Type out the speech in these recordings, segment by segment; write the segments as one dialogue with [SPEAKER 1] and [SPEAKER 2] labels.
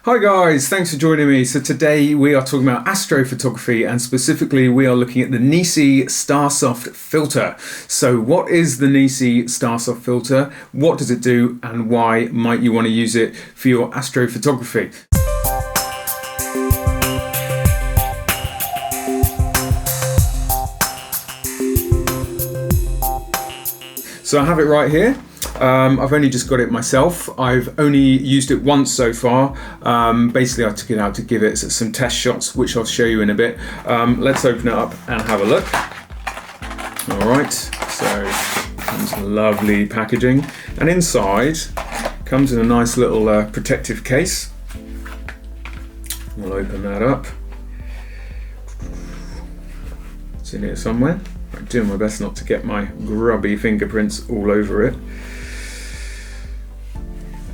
[SPEAKER 1] Hi guys, thanks for joining me. So today we are talking about astrophotography, and specifically we are looking at the Nisi Star Soft filter. So what is the Nisi Star Soft filter? What does it do, and why might you want to use it for your astrophotography? So I have it right here. I've only just got it myself. I've only used it once so far. Basically I took it out to give it some test shots, which I'll show you in a bit. Let's open it up and have a look. Alright, so it comes in lovely packaging, and inside comes in a nice little protective case. We'll open that up. It's in here somewhere. I'm doing my best not to get my grubby fingerprints all over it.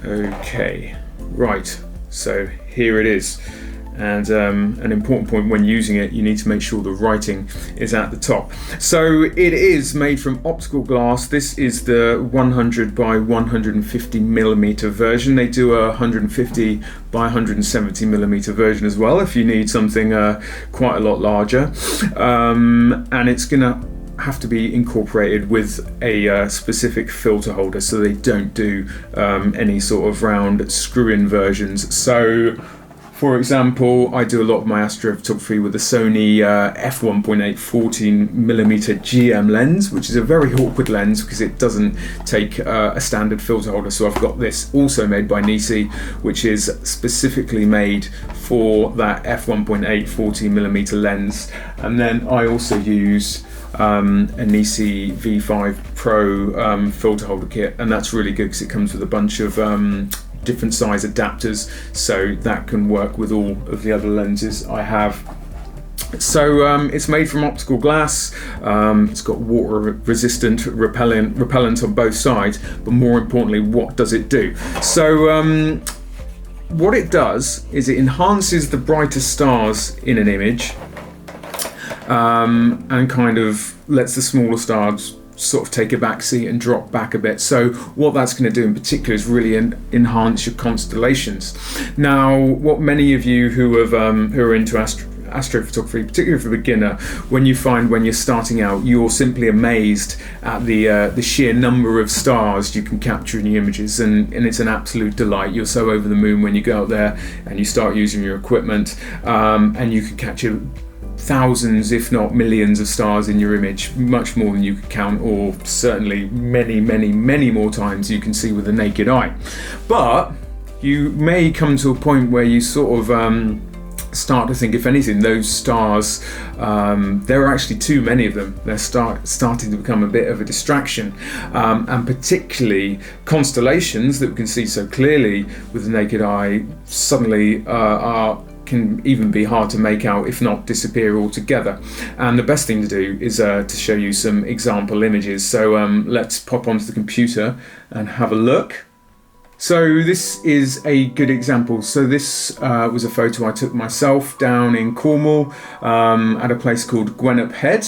[SPEAKER 1] Okay, right, so here it is. And an important point when using it, you need to make sure the writing is at the top. So it is made from optical glass. This is the 100 by 150 millimeter version. They do a 150 by 170 millimeter version as well if you need something quite a lot larger. And it's gonna have to be incorporated with a specific filter holder, so they don't do any sort of round screw-in versions. So for example, I do a lot of my astrophotography with the Sony f1.8 14mm GM lens, which is a very awkward lens because it doesn't take a standard filter holder. So I've got this also made by Nisi, which is specifically made for that f1.8 14mm lens. And then I also use a Nisi V5 Pro filter holder kit, and that's really good because it comes with a bunch of different size adapters, so that can work with all of the other lenses I have. So it's made from optical glass. It's got water resistant repellent on both sides, but more importantly, what does it do? So what it does is it enhances the brightest stars in an image, and kind of lets the smaller stars sort of take a back seat and drop back a bit. So what that's going to do in particular is really enhance your constellations. Now, what many of you who are into astrophotography, particularly for a beginner, when you're starting out, you're simply amazed at the sheer number of stars you can capture in your images, and it's an absolute delight. You're so over the moon when you go out there and you start using your equipment, and you can capture thousands, if not millions, of stars in your image, much more than you could count, or certainly many more times you can see with the naked eye. But you may come to a point where you sort of start to think, if anything, those stars, there are actually too many of them. They're starting to become a bit of a distraction, and particularly constellations that we can see so clearly with the naked eye suddenly can even be hard to make out, if not disappear altogether. And the best thing to do is to show you some example images. So let's pop onto the computer and have a look. So this is a good example. So this was a photo I took myself down in Cornwall at a place called Gwenup Head.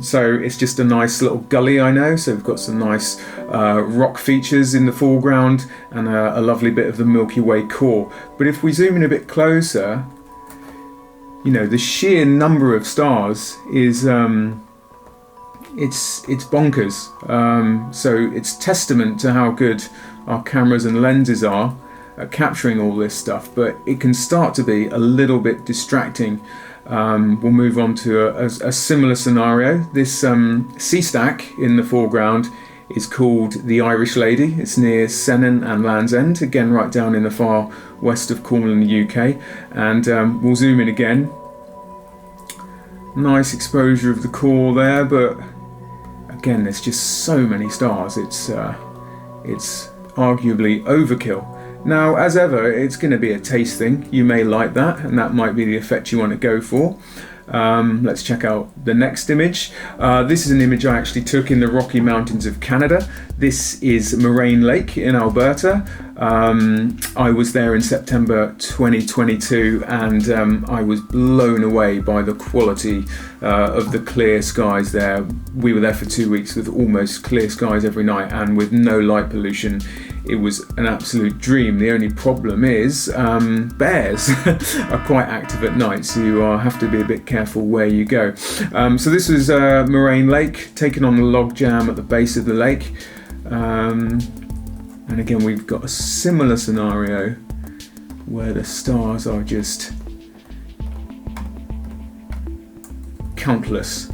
[SPEAKER 1] So it's just a nice little gully, I know. So we've got some nice rock features in the foreground and a lovely bit of the Milky Way core. But if we zoom in a bit closer, you know, the sheer number of stars is it's bonkers. So it's testament to how good our cameras and lenses are at capturing all this stuff, but it can start to be a little bit distracting. We'll move on to a similar scenario. This sea stack in the foreground is called the Irish Lady. It's near Sennen and Land's End, again right down in the far west of Cornwall in the UK. And we'll zoom in again. Nice exposure of the core there, but again, there's just so many stars. It's arguably overkill. Now, as ever, it's going to be a taste thing. You may like that, and that might be the effect you want to go for. Let's check out the next image. This is an image I actually took in the Rocky Mountains of Canada. This is Moraine Lake in Alberta. I was there in September 2022, and I was blown away by the quality of the clear skies there. We were there for 2 weeks with almost clear skies every night and with no light pollution it was an absolute dream. The only problem is bears are quite active at night, so you have to be a bit careful where you go. So this was Moraine Lake, taken on the log jam at the base of the lake. And again, we've got a similar scenario where the stars are just countless.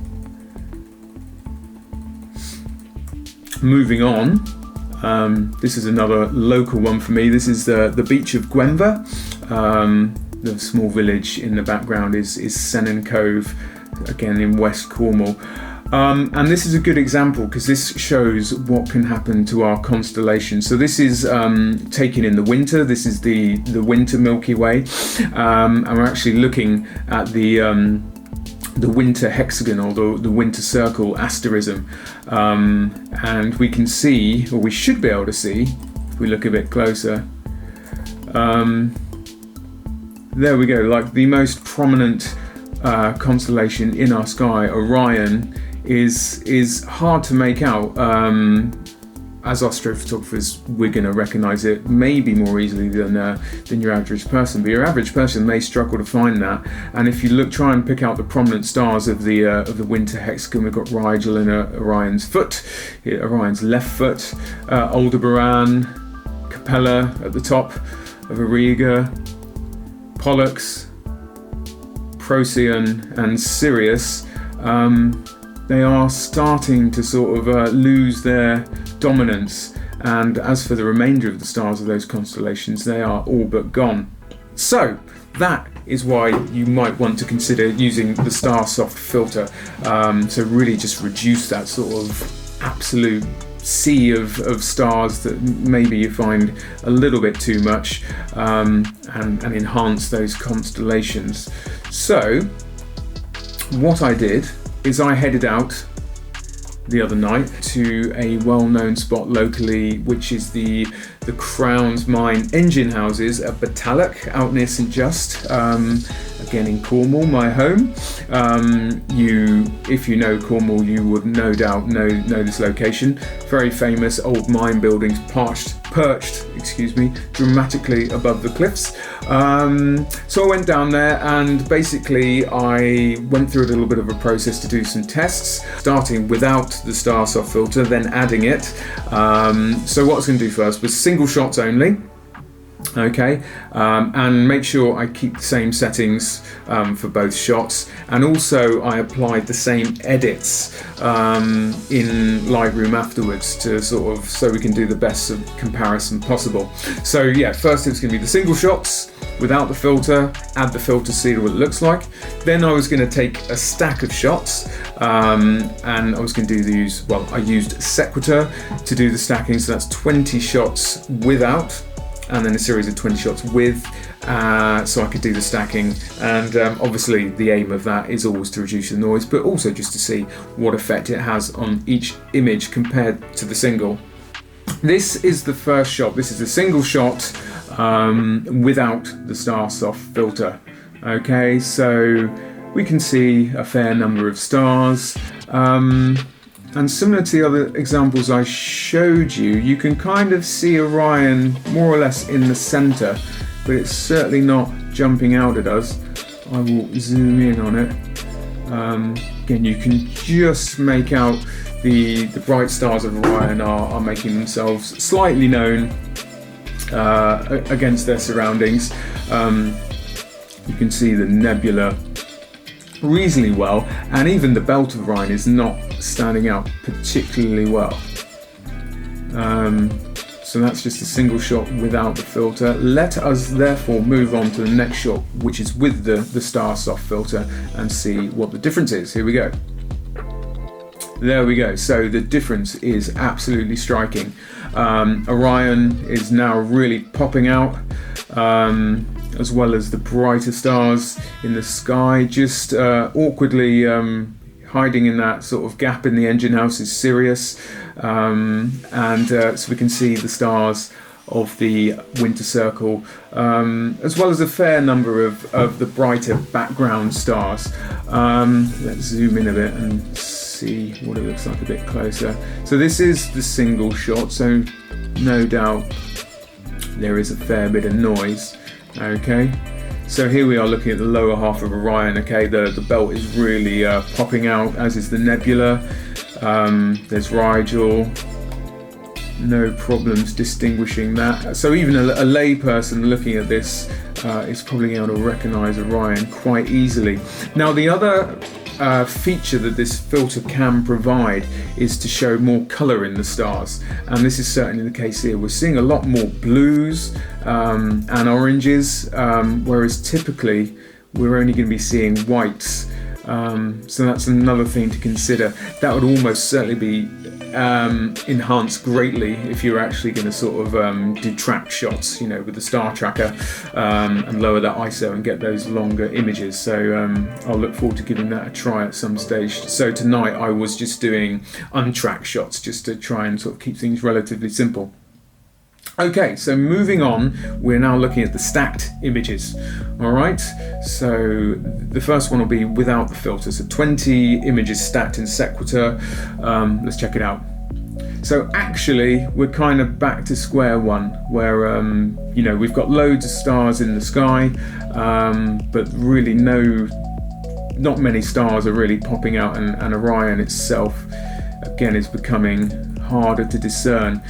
[SPEAKER 1] Moving on, this is another local one for me. This is the beach of Gwenver. The small village in the background is Sennin Cove, again in West Cornwall. And this is a good example because this shows what can happen to our constellation. So this is taken in the winter. This is the winter Milky Way, and we're actually looking at the winter hexagon, or the winter circle asterism, and we can see, or we should be able to see, if we look a bit closer. There we go. Like the most prominent constellation in our sky, Orion, is hard to make out. As astrophotographers, we're going to recognise it maybe more easily than your average person, but your average person may struggle to find that. And if you try and pick out the prominent stars of the winter hexagon, we've got Rigel in Orion's foot, Orion's left foot, Aldebaran, Capella at the top of Auriga, Pollux, Procyon, and Sirius. They are starting to sort of lose their dominance, and as for the remainder of the stars of those constellations, they are all but gone. So that is why you might want to consider using the Star Soft filter, to really just reduce that sort of absolute sea of stars that maybe you find a little bit too much, and enhance those constellations. So what I did is I headed out the other night to a well-known spot locally, which is the Crown's Mine engine houses at Batalloch, out near St Just, again in Cornwall, my home. If you know Cornwall, you would no doubt know this location. Very famous old mine buildings perched dramatically above the cliffs. So I went down there, and basically I went through a little bit of a process to do some tests, starting without the Star Soft filter, then adding it. So what I was going to do first was single shots only. Okay, and make sure I keep the same settings for both shots, and also I applied the same edits in Lightroom afterwards so we can do the best comparison possible. So yeah, first it was going to be the single shots without the filter, add the filter, see what it looks like. Then I was going to take a stack of shots, and I was going to I used Sequitur to do the stacking, so that's 20 shots without, and then a series of 20 shots with, so I could do the stacking. And obviously the aim of that is always to reduce the noise, but also just to see what effect it has on each image compared to the single. This is the first shot. This is a single shot without the Star Soft filter. Okay, so we can see a fair number of stars. And similar to the other examples I showed you, you can kind of see Orion more or less in the centre, but it's certainly not jumping out at us. I will zoom in on it. Again, you can just make out the bright stars of Orion are making themselves slightly known against their surroundings. You can see the nebula reasonably well, and even the belt of Orion is not standing out particularly well. So that's just a single shot without the filter. Let us therefore move on to the next shot, which is with the Star Soft filter, and see what the difference is. Here we go. There we go. So the difference is absolutely striking. Orion is now really popping out, as well as the brighter stars in the sky. Just awkwardly hiding in that sort of gap in the engine house is Sirius, so we can see the stars of the winter circle, as well as a fair number of the brighter background stars. Let's zoom in a bit and see what it looks like a bit closer. So this is the single shot, so no doubt there is a fair bit of noise. Okay, so here we are looking at the lower half of Orion. Okay, the belt is really popping out, as is the nebula. There's Rigel. No problems distinguishing that. So even a lay person looking at this is probably able to recognize Orion quite easily. Now the other feature that this filter can provide is to show more color in the stars, and this is certainly the case here. We're seeing a lot more blues and oranges, whereas typically we're only going to be seeing whites. So that's another thing to consider. That would almost certainly be enhanced greatly if you're actually going to sort of do track shots, you know, with the star tracker, and lower that ISO and get those longer images. So I'll look forward to giving that a try at some stage. So tonight I was just doing untracked shots just to try and sort of keep things relatively simple. Okay, so moving on, we're now looking at the stacked images. All right, so the first one will be without the filter. So 20 images stacked in sequitur. Let's check it out. So actually, we're kind of back to square one, where you know, we've got loads of stars in the sky, but really not many stars are really popping out, and Orion itself, again, is becoming harder to discern.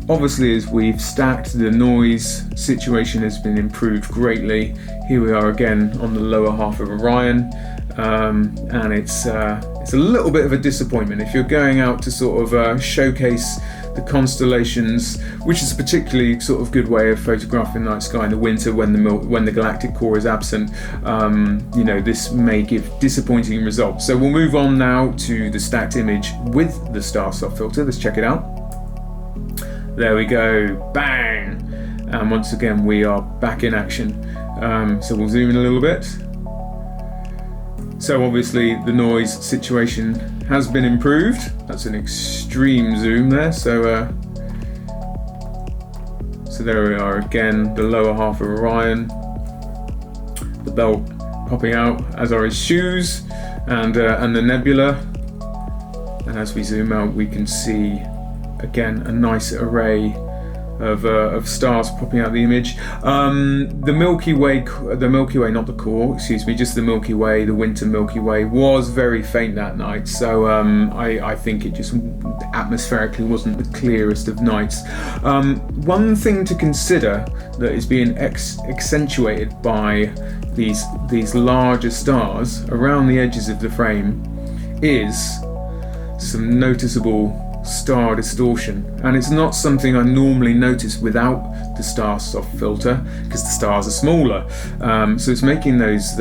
[SPEAKER 1] Obviously, as we've stacked, the noise situation has been improved greatly. Here we are again on the lower half of Orion, and it's a little bit of a disappointment. If you're going out to sort of showcase the constellations, which is a particularly sort of good way of photographing the night sky in the winter when the galactic core is absent, you know, this may give disappointing results. So we'll move on now to the stacked image with the Star Soft filter. Let's check it out. There we go, bang! And once again, we are back in action. So we'll zoom in a little bit. So obviously the noise situation has been improved. That's an extreme zoom there. So there we are again, the lower half of Orion. The belt popping out, as are his shoes, and the nebula. And as we zoom out, we can see again a nice array of stars popping out of the image. The Milky Way, not the core, excuse me, just the Milky Way, the winter Milky Way, was very faint that night. So I think it just atmospherically wasn't the clearest of nights. One thing to consider that is being accentuated by these larger stars around the edges of the frame is some noticeable star distortion, and it's not something I normally notice without the Star Soft filter because the stars are smaller. So it's making those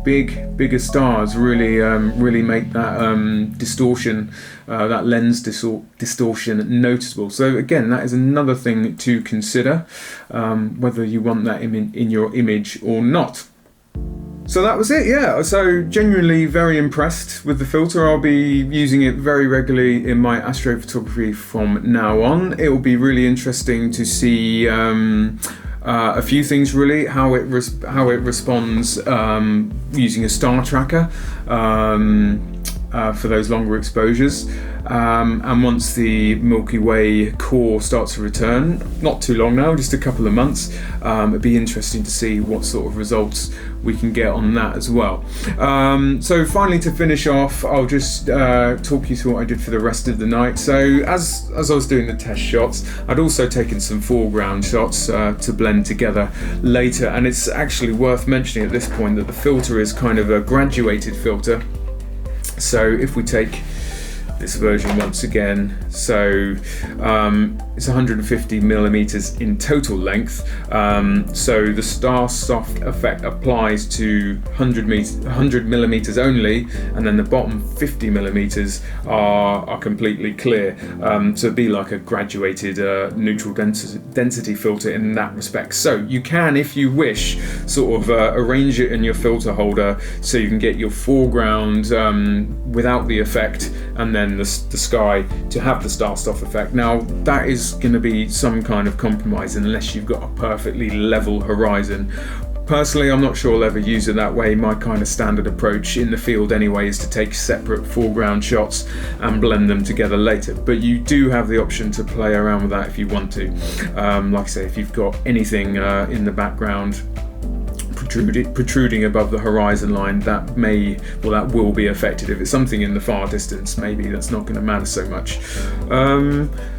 [SPEAKER 1] bigger stars really make that distortion, that lens distortion noticeable. So again, that is another thing to consider, whether you want that in your image or not. So that was it, yeah. So genuinely very impressed with the filter. I'll be using it very regularly in my astrophotography from now on. It will be really interesting to see a few things really, how it responds using a star tracker for those longer exposures. And once the Milky Way core starts to return, not too long now, just a couple of months, it'd be interesting to see what sort of results we can get on that as well. So finally, to finish off, I'll just talk you through what I did for the rest of the night. So as I was doing the test shots, I'd also taken some foreground shots to blend together later, and it's actually worth mentioning at this point that the filter is kind of a graduated filter. So if we take this version once again, so it's 150 millimeters in total length, so the Star Soft effect applies to 100 millimeters only, and then the bottom 50 millimeters are completely clear, so it'd be like a graduated neutral density filter in that respect. So you can, if you wish, sort of arrange it in your filter holder so you can get your foreground without the effect, and then the sky to have the Star Soft effect. Now that is going to be some kind of compromise unless you've got a perfectly level horizon, Personally, I'm not sure I'll ever use it that way. My kind of standard approach in the field anyway is to take separate foreground shots and blend them together later. But you do have the option to play around with that if you want to. Like I say, if you've got anything in the background protruding above the horizon line, that will be affected. If it's something in the far distance, maybe that's not going to matter so much.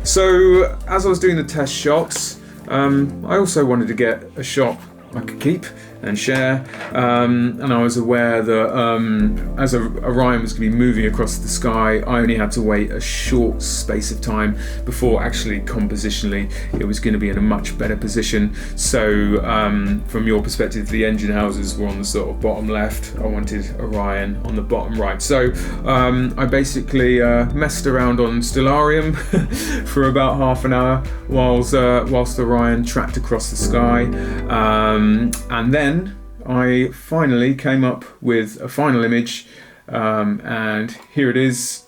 [SPEAKER 1] So as I was doing the test shots, I also wanted to get a shot I could keep and share, and I was aware that as Orion was going to be moving across the sky, I only had to wait a short space of time before actually compositionally it was going to be in a much better position. So from your perspective, the engine houses were on the sort of bottom left. I wanted Orion on the bottom right. So I basically messed around on Stellarium for about half an hour whilst Orion tracked across the sky, and then I finally came up with a final image, and here it is.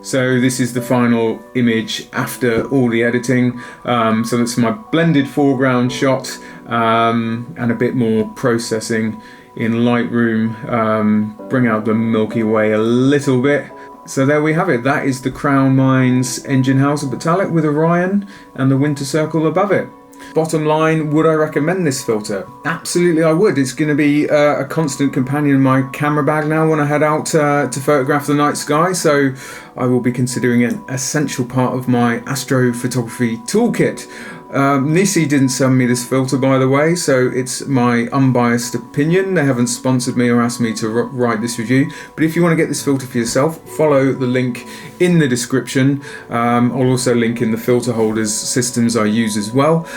[SPEAKER 1] So this is the final image after all the editing. So that's my blended foreground shot, and a bit more processing in Lightroom, bring out the Milky Way a little bit. So there we have it. That is the Crown Mines engine house of Batalic with Orion and the winter circle above it. Bottom line, would I recommend this filter? Absolutely I would. It's going to be a constant companion in my camera bag now when I head out to photograph the night sky, so I will be considering it an essential part of my astrophotography toolkit. Nisi didn't send me this filter, by the way, so it's my unbiased opinion. They haven't sponsored me or asked me to write this review, but if you want to get this filter for yourself, follow the link in the description. I'll also link in the filter holders systems I use as well.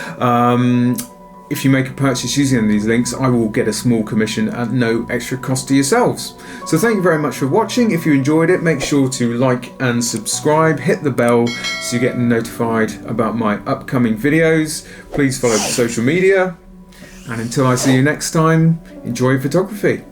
[SPEAKER 1] If you make a purchase using any of these links, I will get a small commission at no extra cost to yourselves. So thank you very much for watching. If you enjoyed it, make sure to like and subscribe, hit the bell so you get notified about my upcoming videos. Please follow the social media, and until I see you next time, enjoy photography.